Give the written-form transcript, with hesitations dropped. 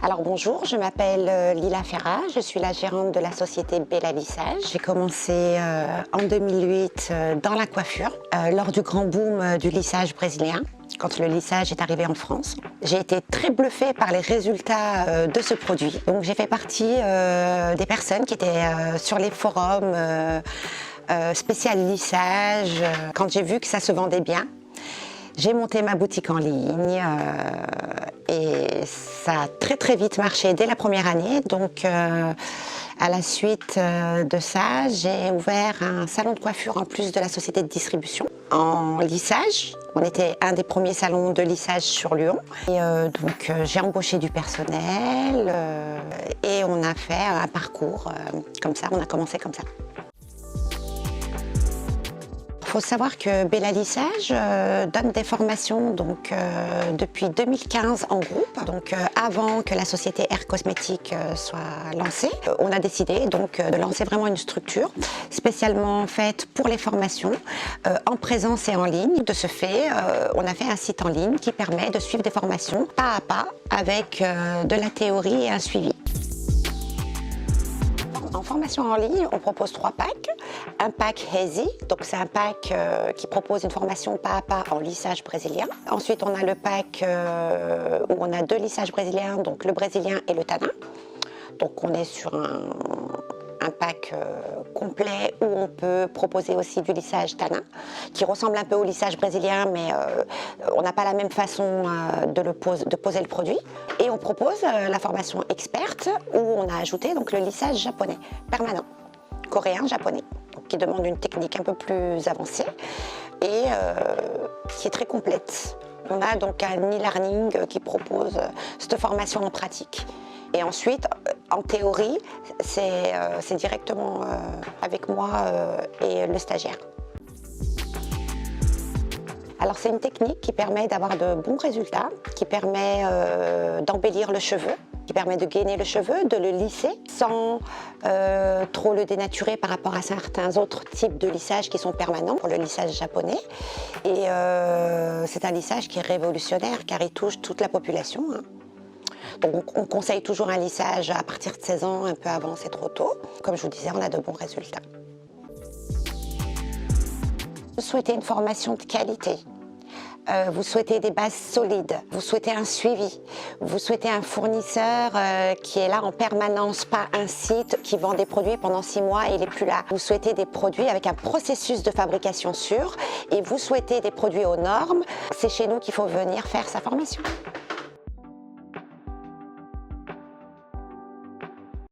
Alors bonjour, je m'appelle Lila Ferrat, je suis la gérante de la société Bella Lissage. J'ai commencé en 2008 dans la coiffure, lors du grand boom du lissage brésilien, quand le lissage est arrivé en France. J'ai été très bluffée par les résultats de ce produit. Donc j'ai fait partie des personnes qui étaient sur les forums spécial lissage, quand j'ai vu que ça se vendait bien. J'ai monté ma boutique en ligne et ça a très vite marché dès la première année. Donc à la suite de ça, j'ai ouvert un salon de coiffure en plus de la société de distribution en lissage. On était un des premiers salons de lissage sur Lyon. Et donc j'ai embauché du personnel et on a fait un parcours comme ça, on a commencé comme ça. Il faut savoir que Bella Lissage donne des formations donc, depuis 2015 en groupe. Donc, avant que la société Air Cosmétique soit lancée, on a décidé donc, de lancer vraiment une structure spécialement faite pour les formations en présence et en ligne. De ce fait, on a fait un site en ligne qui permet de suivre des formations pas à pas avec de la théorie et un suivi. En formation en ligne, on propose 3 packs. Un pack Hazy, donc c'est un pack qui propose une formation pas à pas en lissage brésilien. Ensuite, on a le pack où on a 2 lissages brésiliens, donc le brésilien et le tanin. Donc on est sur un pack complet où on peut proposer aussi du lissage tanin, qui ressemble un peu au lissage brésilien, mais on n'a pas la même façon de poser le produit. Et on propose la formation experte, où on a ajouté donc, le lissage japonais, permanent, coréen-japonais, qui demande une technique un peu plus avancée et qui est très complète. On a donc un e-learning qui propose cette formation en pratique. Et ensuite, en théorie, c'est directement avec moi et le stagiaire. Alors c'est une technique qui permet d'avoir de bons résultats, qui permet d'embellir le cheveu, qui permet de gainer le cheveu, de le lisser sans trop le dénaturer par rapport à certains autres types de lissage qui sont permanents, pour le lissage japonais. Et c'est un lissage qui est révolutionnaire car il touche toute la population. Donc on conseille toujours un lissage à partir de 16 ans, un peu avant c'est trop tôt. Comme je vous disais, on a de bons résultats. Vous souhaitez une formation de qualité, vous souhaitez des bases solides, vous souhaitez un suivi, vous souhaitez un fournisseur qui est là en permanence, pas un site qui vend des produits pendant 6 mois et il n'est plus là. Vous souhaitez des produits avec un processus de fabrication sûr et vous souhaitez des produits aux normes, c'est chez nous qu'il faut venir faire sa formation.